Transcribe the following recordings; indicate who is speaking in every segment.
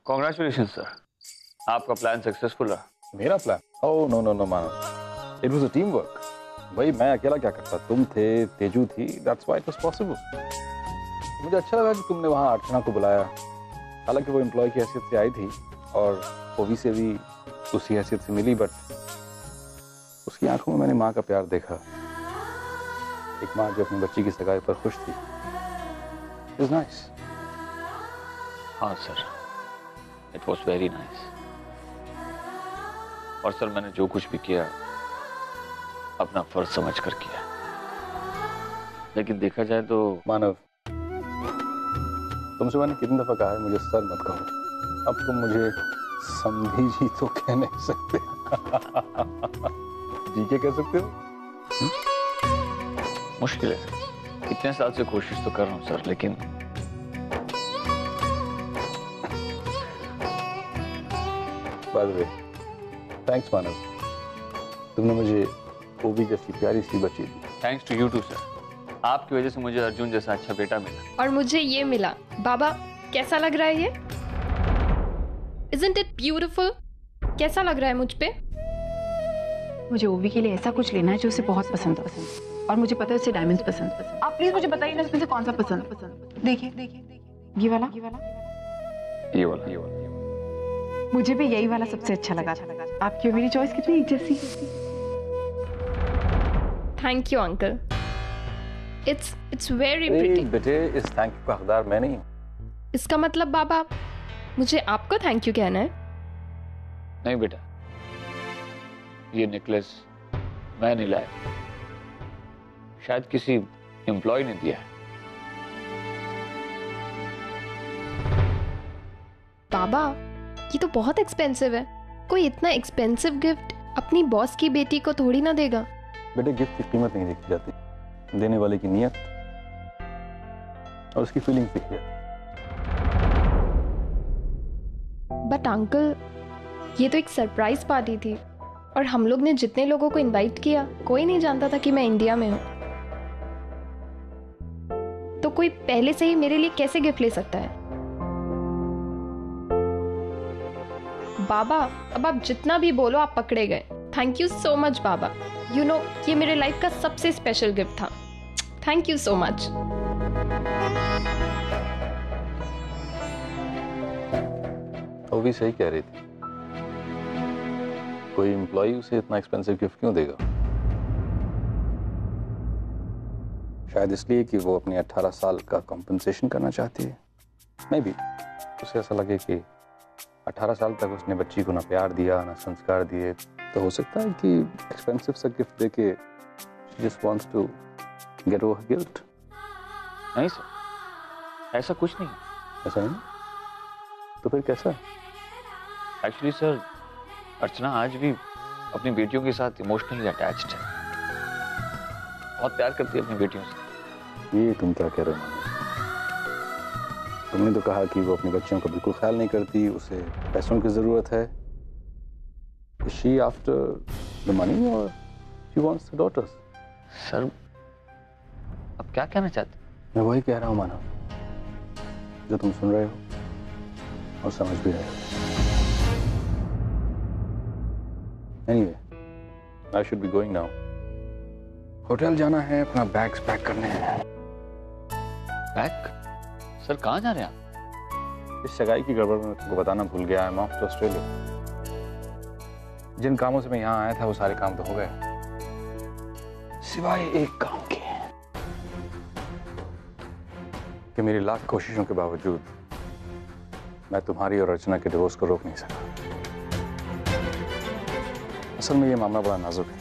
Speaker 1: Congratulation sir, आपका plan successful रहा।
Speaker 2: मेरा plan? Oh no no no मानो, it was a team work. भाई मैं अकेला क्या करता, तुम थे, तेजू थी, that's why it was possible. मुझे अच्छा लगा कि तुमने वहाँ अर्चना को बुलाया। हालांकि वो एम्प्लॉय की हैसियत से आई थी और ओवी से भी उसी हैसियत से मिली, बट उसकी आंखों में मैंने माँ का प्यार देखा। एक माँ जो अपनी बच्ची की सगाई पर खुश थी। It's nice.
Speaker 1: हाँ sir, it was very nice. और सर मैंने जो कुछ भी किया अपना फर्ज समझ कर किया, लेकिन देखा जाए तो
Speaker 2: मानव, तुमसे मैंने कितनी दफा कहा है मुझे सर मत कहो। अब तुम मुझे समझी जी तो कह नहीं सकते। जी के कह सकते हो?
Speaker 1: मुश्किल है सर, इतने साल से कोशिश तो कर रहा हूँ सर, लेकिन
Speaker 2: by the way, thanks Manav, तुमने मुझे ओवी जैसी प्यारी सी बच्ची दी।
Speaker 1: Thanks to you too sir, आपकी वजह से मुझे अर्जुन जैसा अच्छा बेटा मिला।
Speaker 3: और मुझे ये मिला। बाबा कैसा लग रहा है ये? Isn't it beautiful? कैसा लग रहा है मुझ पे?
Speaker 4: मुझे ओवी के लिए ऐसा कुछ लेना है जो उसे बहुत पसंद है, और मुझे पता है उसे डायमंड्स पसंद। आप प्लीज मुझे बताइए ना इसमें से कौन सा पसंद। देखिए ये वाला,
Speaker 1: ये वाला।
Speaker 4: मुझे भी यही वाला सबसे अच्छा लगा। आपकी और मेरी चॉइस कितनी एक जैसी।
Speaker 3: Thank you uncle, it's very pretty.
Speaker 2: बेटे, इस थैंक यू का हकदार मैं नहीं हूँ।
Speaker 3: इसका मतलब बाबा मुझे आपको थैंक यू कहना है?
Speaker 1: नहीं बेटा, ये नेकलेस मैं नहीं लाया, शायद किसी एम्प्लॉय ने दिया है।
Speaker 3: बाबा ये तो बहुत एक्सपेंसिव है, कोई इतना एक्सपेंसिव गिफ्ट अपनी बॉस की बेटी को थोड़ी ना देगा।
Speaker 2: बेटे, गिफ्ट की कीमत नहीं देखी जाती, देने वाले की नियत और उसकी फीलिंग्स देखी जाती।
Speaker 3: बट अंकल ये तो एक सरप्राइज पार्टी थी, और हम लोग ने जितने लोगों को इनवाइट किया कोई नहीं जानता था कि मैं इंडिया में हूँ। तो कोई पहले से ही मेरे लिए कैसे गिफ्ट ले सकता है? बाबा अब आप जितना भी बोलो आप पकड़े गए। Thank you so much Baba, you know ये मेरे लाइफ का सबसे स्पेशल गिफ्ट था। Thank you so much.
Speaker 2: वो भी सही कह रही थी, कोई एम्प्लॉय उसे इतना एक्सपेंसिव गिफ्ट क्यों देगा? शायद इसलिए कि वो अपने 18 साल का कॉम्पेंसेशन करना चाहती है। मे बी उसे ऐसा लगे कि 18 साल तक उसने बच्ची को ना प्यार दिया ना संस्कार दिए, तो हो सकता है कि एक्सपेंसिव सा गिफ्ट देके she just wants to get over her guilt।
Speaker 1: नहीं सर, ऐसा कुछ नहीं।
Speaker 2: ऐसा है ना? तो फिर कैसा?
Speaker 1: एक्चुअली सर, अर्चना आज भी अपनी बेटियों के साथ इमोशनली अटैच्ड है, बहुत प्यार करती है अपनी बेटियों से।
Speaker 2: ये तुम क्या कह रहे हो? तुमने तो कहा कि वो अपनी बच्चियों का बिल्कुल ख्याल नहीं करती, उसे पैसों की जरूरत है। Is she after the money or she wants the daughters?
Speaker 1: Sir अब क्या कहना चाहते?
Speaker 2: मैं वही कह रहा हूँ मानव, जो तुम सुन रहे हो और समझ भी रहे हो। Anyway, I should be going now. Hotel जाना है, अपना बैग्स पैक करने हैं।
Speaker 1: बैग? सर कहाँ जा रहे हैं आप?
Speaker 2: इस सगाई की गड़बड़ में तुमको बताना भूल गया, I'm off to Australia। जिन कामों से मैं यहाँ आया था वो सारे काम तो हो गए, सिवाय एक काम के कि मेरी लाख कोशिशों के बावजूद मैं तुम्हारी और अर्चना के डिवोर्स को रोक नहीं सका। असल में ये मामला बड़ा नाजुक है,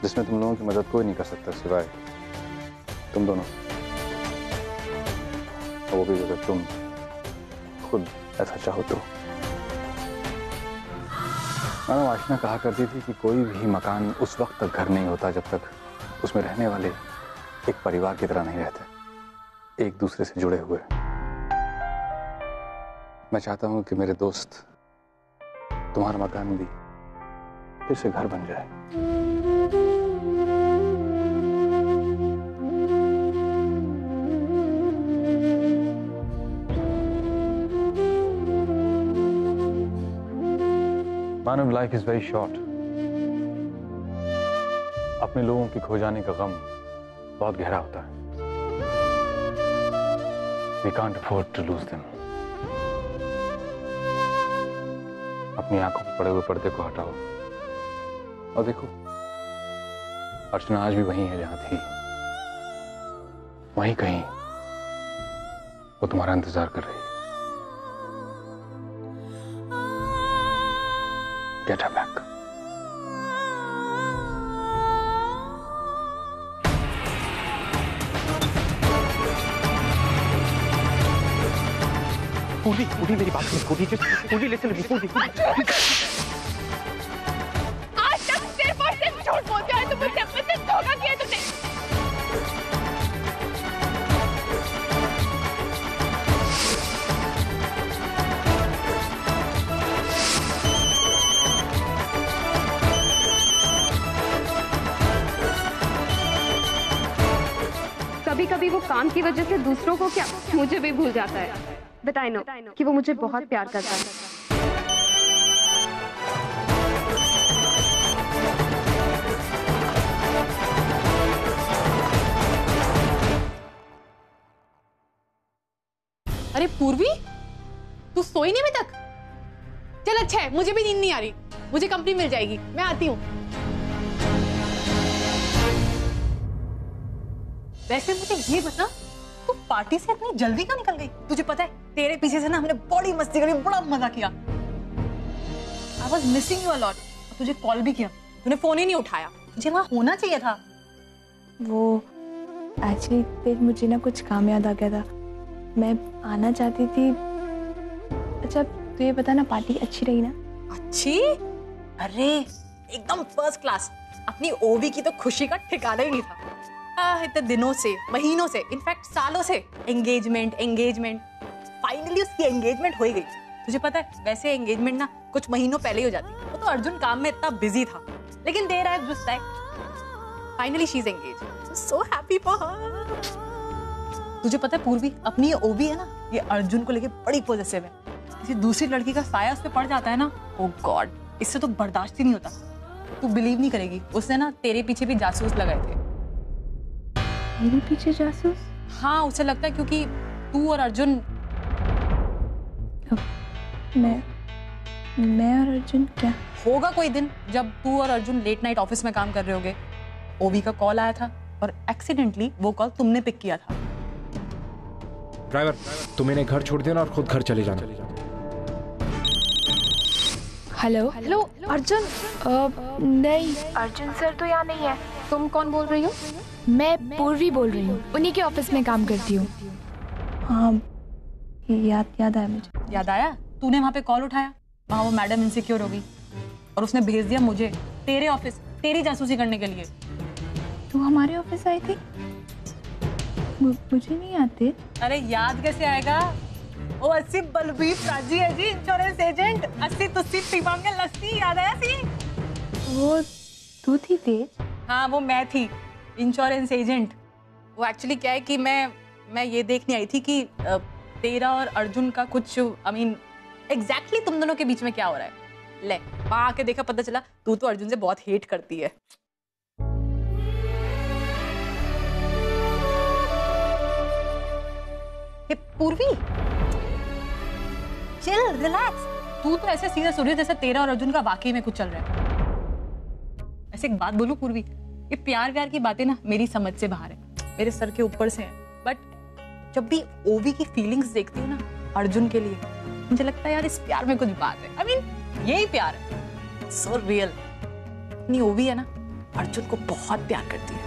Speaker 2: जिसमें तुम लोगों की मदद कोई नहीं कर सकता सिवाय तुम दोनों, और वो भी अगर तुम खुद ऐसा चाहो तो। मानो आशना कहा करती थी कि कोई भी मकान उस वक्त तक घर नहीं होता जब तक उसमें रहने वाले एक परिवार की तरह नहीं रहते, एक दूसरे से जुड़े हुए। मैं चाहता हूं कि मेरे दोस्त तुम्हारा मकान भी फिर से घर बन जाए। मानव, लाइफ इज वेरी शॉर्ट। अपने लोगों के खो जाने का गम बहुत गहरा होता है। We can't afford to lose them. अपनी आंखों पर पड़े हुए पर्दे को हटाओ और देखो, अर्चना आज भी वहीं है जहां थी। वहीं कहीं वो तुम्हारा इंतजार कर रही है। Get her back.
Speaker 5: पूर्वी मेरी बात सुन। पूर्वी लिसन टू मी। पूर्वी
Speaker 3: आज तक सिर्फ और सिर्फ झूठ बोलते हो तुम मुझसे, मुझसे धोखा किया तुमने।
Speaker 6: कभी कभी वो काम की वजह से दूसरों को क्या, मुझे भी भूल जाता है। बट आई नो कि वो मुझे बहुत प्यार करता है।
Speaker 4: अरे पूर्वी, तू सोई नहीं अभी तक? चल अच्छा है, मुझे भी नींद नहीं आ रही। मुझे कंपनी मिल जाएगी, मैं आती हूँ। वैसे मुझे ये बता, तू पार्टी से इतनी जल्दी क्यों निकल गई? तुझे पता है तेरे पीछे से ना हमने बड़ी मस्ती करी, बड़ा मजा किया। I was missing you a lot। तुझे कॉल भी किया, तूने फोन ही नहीं उठाया। तुझे वहां होना चाहिए था।
Speaker 7: वो एक्चुअली मुझे ना कुछ काम याद आ गया था, मैं आना चाहती थी। अच्छा तो ये बता ना, पार्टी अच्छी रही ना?
Speaker 4: अच्छी? अरे एकदम फर्स्ट क्लास। अपनी ओवी की तो खुशी का ठिकाना ही नहीं था। इतने दिनों से, महीनों से, इनफैक्ट सालों से एंगेजमेंट फाइनली उसकी एंगेजमेंट हो ही गई। तुझे पता है वैसे एंगेजमेंट ना कुछ महीनों पहले ही हो जाती। वो तो अर्जुन काम में इतना बिजी था, लेकिन देर आए दुरुस्त आए। Finally she is engaged. So happy for her. तुझे पता है पूर्वी, अपनी ओवी है ना, ये अर्जुन को लेके बड़ी पॉजिटिव है। किसी दूसरी लड़की का साया उस पे पड़ जाता है ना, ओ गॉड, इससे तो बर्दाश्त ही नहीं होता। तू बिलीव नहीं करेगी, उसने ना तेरे पीछे भी जासूस लगाए थे।
Speaker 7: मेरे पीछे जासूस?
Speaker 4: हाँ, उसे लगता है क्योंकि तू और अर्जुन।
Speaker 7: मैं और अर्जुन क्या?
Speaker 4: होगा कोई दिन जब तू और अर्जुन लेट नाइट ऑफिस में काम कर रहे होगे। ओवी का कॉल आया था और एक्सीडेंटली वो कॉल तुमने पिक किया था।
Speaker 5: ड्राइवर, तुम इन्हें घर छोड़ देना और खुद घर चले जाना।
Speaker 7: हेलो
Speaker 3: अर्जुन।
Speaker 7: नहीं, अर्जुन सर तो यहाँ नहीं है।
Speaker 3: तुम कौन बोल रही हो?
Speaker 7: मैं पूर्वी बोल रही हूँ, उन्हीं के ऑफिस में काम करती हूँ। हाँ, याद आया मुझे।
Speaker 4: याद आया? तूने वहाँ पे कॉल उठाया, वहाँ वो मैडम इनसिक्योर हो गई और उसने भेज दिया मुझे तेरे ऑफिस, तेरी जासूसी करने के लिए।
Speaker 7: तू हमारे ऑफिस आई थी? मुझे नहीं आते।
Speaker 4: अरे याद कैसे आएगा? ओ 80 बलबीर साजी है जी, इंश्योरेंस एजेंट। 80 तुस्सी पीवांगे लस्सी, याद आया सी?
Speaker 7: वो तू थी तेज?
Speaker 4: हाँ, वो मैं थी, इंश्योरेंस एजेंट। वो एक्चुअली क्या है कि मैं ये देखने आई थी कि तेरा और अर्जुन का कुछ एग्जैक्टली तुम दोनों के बीच में क्या हो रहा है। ले, वहां आके देखा, पता चला तू तो अर्जुन से बहुत हेट करती है। पूर्वी, चिल, रिलैक्स। तू तो ऐसे सीरियस हो रही है जैसे तेरा और अर्जुन का वाकई में कुछ चल रहा है। ऐसे एक बात बोलूं पूर्वी, ये प्यार व्यार की बातें ना मेरी समझ से बाहर है, मेरे सर के ऊपर से है। बट जब भी ओवी की फीलिंग्स देखती हूँ ना अर्जुन के लिए, मुझे लगता है यार इस प्यार में कुछ बात है। यही प्यार है, सो रियल। अपनी ओवी है ना, अर्जुन को बहुत प्यार करती है।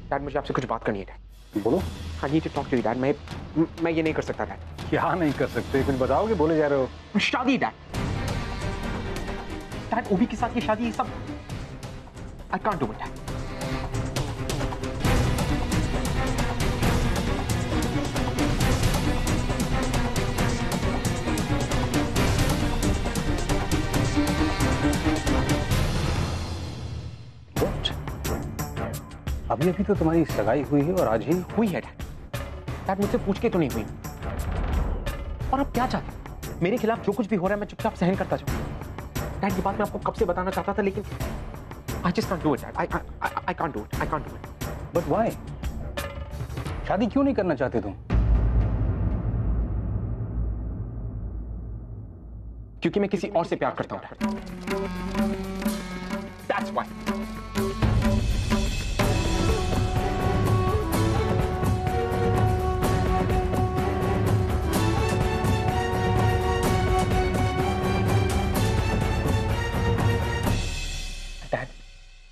Speaker 5: डैड, मुझे आपसे कुछ बात करनी है डैड।
Speaker 2: बोलो।
Speaker 5: I need to talk to you dad. मैं ये नहीं कर सकता डैड।
Speaker 2: क्या नहीं कर सकते? कुछ बताओगे, बोले जा रहे हो।
Speaker 5: शादी डैड, ओवी के साथ ये शादी, ये सब I can't do it dad.
Speaker 2: अभी अभी तो तुम्हारी सगाई हुई है और आज ही
Speaker 5: हुई है डैड। डैड मुझसे पूछ के तो नहीं हुई। और आप क्या चाहते हैं? मेरे खिलाफ जो कुछ भी हो रहा है मैं चुपचाप सहन करता जाऊं। डैड ये बात मैं आपको कब से बताना चाहता था, लेकिन I just can't do it, Dad. I can't do it. I can't do it.
Speaker 2: But why? शादी क्यों नहीं करना चाहते तुम?
Speaker 5: क्योंकि मैं किसी और से प्यार करता हूं dad. That's why.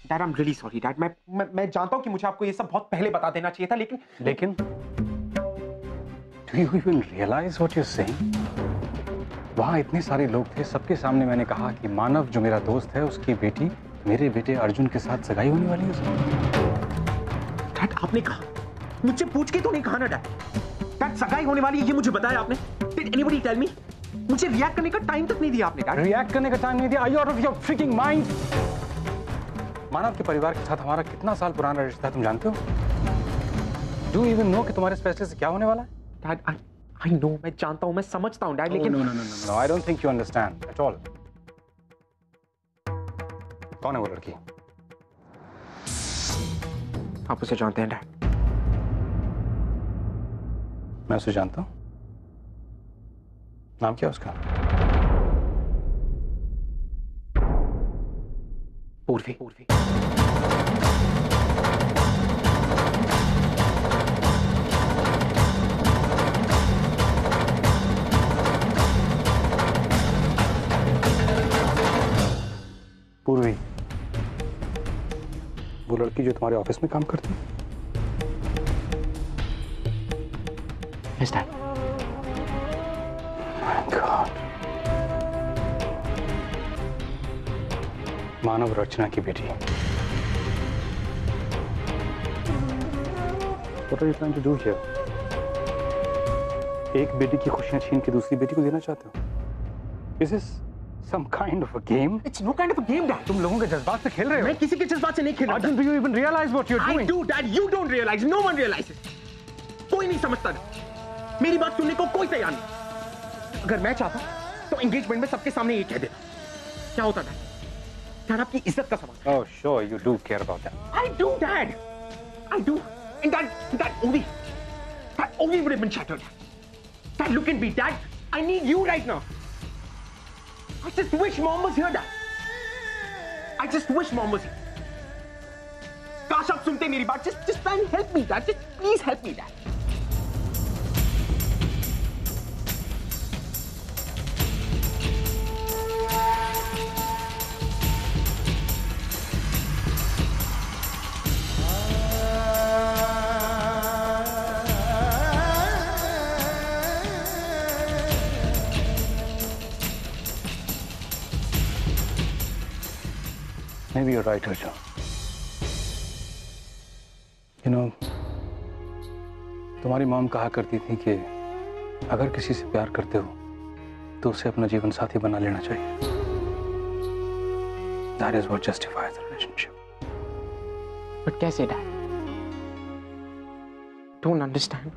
Speaker 5: Dad I am really sorry dad. मैं जानता हूं कि मुझे आपको ये सब बहुत पहले बता देना चाहिए था, लेकिन
Speaker 2: Do you even realize what you're saying? वहां इतने सारे लोग थे, सबके सामने मैंने कहा कि मानव जो मेरा दोस्त है उसकी बेटी मेरे बेटे अर्जुन के साथ सगाई होने वाली है उसकी।
Speaker 5: डैड आपने कहा, मुझसे पूछ के तो नहीं कहा ना डैड। डैड सगाई होने वाली है ये मुझे बताया आपने? Did anybody tell me? मुझे रिएक्ट करने का टाइम तक नहीं दिया आपने डैड।
Speaker 2: रिएक्ट करने का टाइम नहीं दिया? Are you out of your freaking mind? मानव के परिवार के साथ हमारा कितना साल पुराना रिश्ता है तुम जानते हो? Do you even know कि तुम्हारे इस फैसले से क्या होने वाला है?
Speaker 5: डैड I know, मैं जानता हूँ, मैं समझता हूँ डैड, लेकिन
Speaker 2: No, I don't think you understand at all. कौन है वो लड़की?
Speaker 5: आप उसे जानते हैं डैड?
Speaker 2: मैं उसे जानता हूँ। नाम क्या है उसका?
Speaker 5: पूर्वी।
Speaker 2: पूर्वी, वो लड़की जो तुम्हारे ऑफिस में काम करती है?
Speaker 5: Yes, Dad.
Speaker 2: My God. मानव रचना की बेटी। What are you trying to do here? एक बेटी की खुशियां छीन के दूसरी बेटी को देना चाहते हो? Is this some kind of a game?
Speaker 5: It's no kind of a game, Dad.
Speaker 2: तुम लोगों के जज्बात से खेल रहे हो?
Speaker 5: मैं किसी के जज्बात से नहीं खेल रहा।
Speaker 2: Arjun, do you even realize what you're doing?
Speaker 5: I do, Dad. You don't realize. No one realizes. कोई नहीं समझता। मेरी बात सुनने को कोई तैयार नहीं। अगर मैं चाहता तो एंगेजमेंट में सबके सामने ये कह देता। क्या होता डैड? डैड आपकी इज्जत का सवाल।
Speaker 2: Oh, sure, you do care about that.
Speaker 5: I do, Dad. I do. And that Ovi would have been shattered. Dad, look at me, Dad. I need you right now. I just wish Mom was here, Dad. I just wish Mom was here. काश आप सुनते मेरी बात। Just try and help me, Dad. Just please help me, Dad.
Speaker 2: Maybe you're right, Arjun. You know, तुम्हारी mom कहा करती थी कि अगर किसी से प्यार करते हो तो उसे अपना जीवन साथी बना लेना चाहिए। That is what justifies the relationship.
Speaker 5: But कैसे, Dad? Don't understand.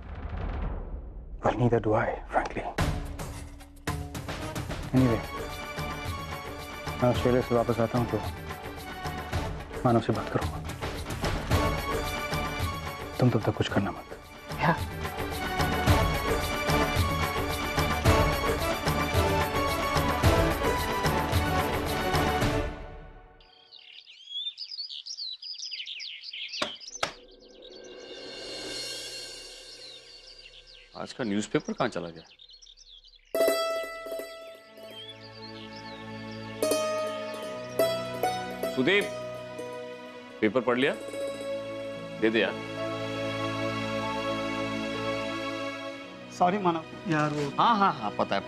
Speaker 2: Well, neither do I, frankly. Anyway, मैं ऑस्ट्रेलिया से वापस आता हूँ तो मानव से बात करूंगा। तुम तब तक कुछ करना मत।
Speaker 5: Yeah.
Speaker 1: आज का न्यूज़पेपर कहाँ चला गया? सुदीप, पेपर पढ़ लिया? दे दे यार।
Speaker 8: सॉरी मानव यार, वो
Speaker 1: हाँ पता है।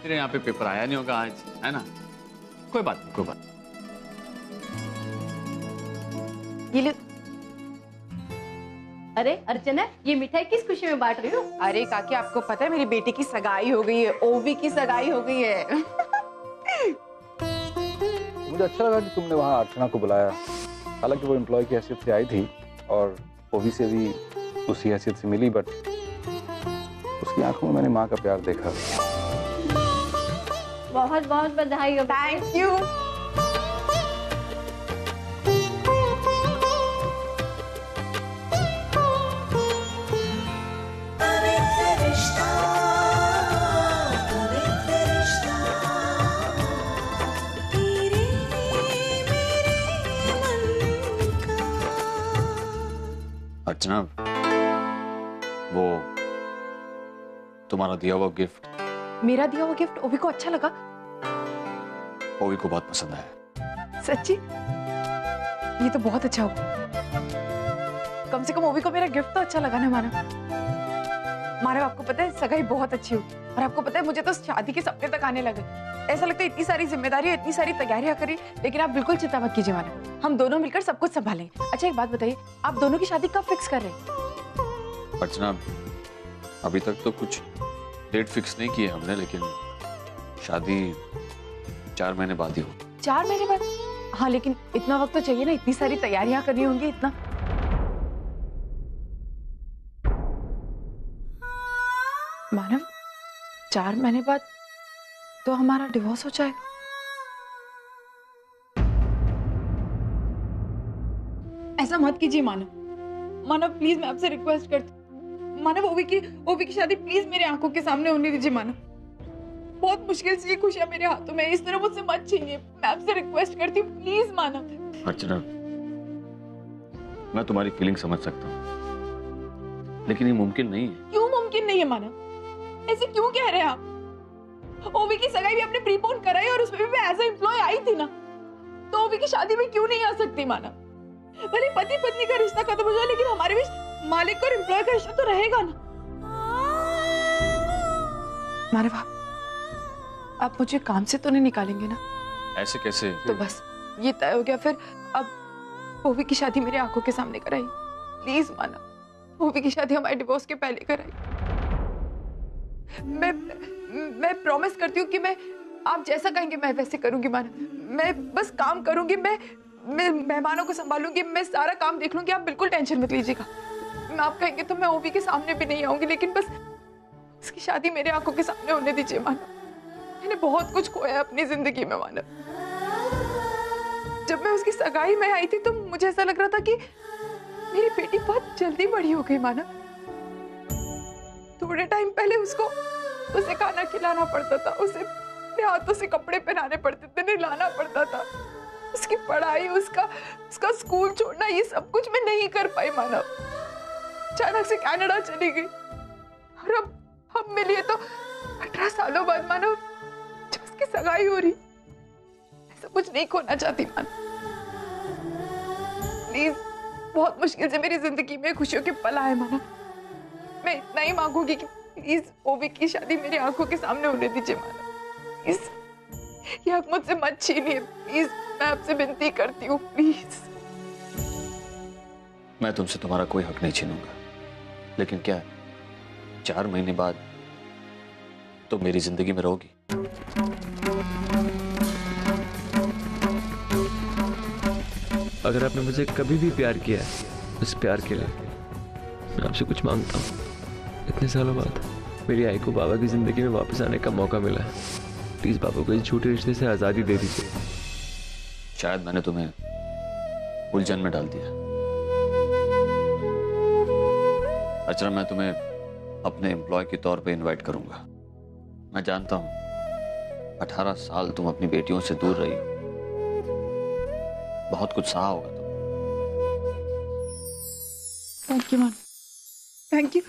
Speaker 1: मेरे यहाँ पे पेपर आया नहीं होगा आज, है ना? कोई बात नहीं।
Speaker 9: ये लो। अरे अर्चना, ये मिठाई किस खुशी में बांट रही हो?
Speaker 10: अरे काकी, आपको पता है मेरी बेटी की सगाई हो गई है, ओवी की सगाई हो गई है।
Speaker 2: मुझे अच्छा लगा कि तुमने वहाँ अर्चना को बुलाया। हालांकि वो एम्प्लॉय की हैसियत से आई थी और ओवी से भी उसी हैसियत से मिली, बट उसकी आंखों में मैंने माँ का प्यार देखा।
Speaker 9: बहुत बहुत बधाई हो।
Speaker 10: Thank you.
Speaker 1: अर्चना, वो तुम्हारा दिया हुआ गिफ्ट
Speaker 10: मेरा दिया हुआ गिफ्ट ओवी को अच्छा लगा?
Speaker 1: ओवी को बहुत पसंद आया।
Speaker 10: सच्ची? ये तो बहुत अच्छा हुआ। कम से कम ओवी को मेरा गिफ्ट तो अच्छा लगा ना मानव। मानव, आपको पता है सगाई बहुत अच्छी हुई, और आपको पता है मुझे तो शादी के सपने तक आने लगे। ऐसा लगता है इतनी सारी जिम्मेदारियां, इतनी सारी तैयारियां करी, लेकिन आप बिल्कुल चिंता मत कीजिए मानव, हम दोनों मिलकर सब कुछ संभालेंगे। अच्छा एक बात बताइए, आप दोनों की शादी कब फिक्स कर रहे हैं?
Speaker 1: अर्चना, अभी तक तो कुछ डेट फिक्स नहीं की है हमने, लेकिन शादी 4 महीने बाद ही हो।
Speaker 10: 4 महीने बाद? हाँ, लेकिन इतना वक्त तो चाहिए ना, इतनी सारी तैयारियां करनी होंगी। इतना मानव, 4 महीने बाद तो हमारा डिवोर्स हो जाएगा। ऐसा मत कीजिए मानव। मानव प्लीज, मैं आपसे रिक्वेस्ट करती हूँ मानव, ओवी की शादी प्लीज मेरे आंखों के सामने होने दीजिए मानव। बहुत मुश्किल से ये खुशियां मेरे हाथों में, इस तरह मुझसे मत छीनिए। मैं आपसे रिक्वेस्ट करती हूँ प्लीज मानव।
Speaker 1: अर्चना, मैं तुम्हारी फीलिंग समझ सकता हूँ, लेकिन ये मुमकिन नहीं है।
Speaker 10: क्यों मुमकिन नहीं है मानव? ऐसे क्यों कह रहे हैं आप? ओवी की सगाई भी आपने प्रीपोन कराई, और उसमें भी मैं एज ए एम्प्लॉय आई थी ना, तो ओवी की शादी में क्यों नहीं आ सकती मानव? भले पति पत्नी का रिश्ता खत्म हो जाए, लेकिन हमारे बीच मालिक और एम्प्लॉय का रिश्ता तो रहेगा ना। मानव, आप मुझे काम से तो नहीं निकालेंगे ना?
Speaker 1: ऐसे कैसे?
Speaker 10: तो बस ये तय हो गया फिर। अब ओवी की शादी मेरे आंखों के सामने कराई प्लीज मानव। ओवी की शादी हमारे डिवोर्स के पहले कराई। मैं प्रॉमिस करती हूँ कि मैं आप जैसा कहेंगे मैं वैसे करूंगी मानव। मैं बस काम करूंगी, मैं मेहमानों को संभालूंगी, मैं सारा काम देख लूंगी, आप बिल्कुल टेंशन मत लीजिएगा। आप कहेंगे तो मैं ओवी के सामने भी नहीं आऊंगी, लेकिन बस उसकी शादी मेरे आंखों के सामने होने दीजिए मानव। मैंने बहुत कुछ खोया अपनी जिंदगी में मानव। जब मैं उसकी सगाई में आई थी तो मुझे ऐसा लग रहा था कि मेरी बेटी बहुत जल्दी बड़ी हो गई मानव। थोड़े टाइम पहले उसे खाना खिलाना पड़ता था, उसे अपने हाथों से कपड़े पहनाने पड़ते थे, नहलाना पड़ता था। उसकी पढ़ाई, उसका स्कूल छोड़ना, ये सब कुछ मैं नहीं कर पाई मानव। अचानक से कनाडा चली गई, और अब मिली है तो 18 सालों बाद मानव, जब उसकी सगाई हो रही। ऐसा कुछ नहीं खोना चाहती मानव। प्लीज, बहुत मुश्किल से मेरी जिंदगी में खुशियों के पल आए मानव। मैं इतना ही मांगूंगी कि प्लीज ओवी की शादी मेरी आंखों के सामने होने दीजिए मानव। प्लीज, ये हक मुझसे मत छीनिए प्लीज, मैं आपसे विनती करती हूँ प्लीज।
Speaker 1: मैं तुमसे तुम्हारा कोई हक नहीं छीनूंगा, लेकिन क्या 4 महीने बाद तो मेरी जिंदगी में रहोगी?
Speaker 11: अगर आपने मुझे कभी भी प्यार किया है, उस प्यार के लिए मैं आपसे कुछ मांगता हूँ। इतने सालों बाद मेरी आई को बाबा की जिंदगी में वापस आने का मौका मिला है। प्लीज बाबा को इस झूठे रिश्ते से आजादी दे दीजिए।
Speaker 1: शायद मैंने तुम्हें उलझन में डाल दिया। अर्चना, मैं तुम्हें अपने एम्प्लॉय के तौर पे इनवाइट करूंगा। मैं जानता हूं 18 साल तुम अपनी बेटियों से दूर रही हो, बहुत कुछ सहा होगा तुम।
Speaker 10: थैंक यू मान, थैंक यू।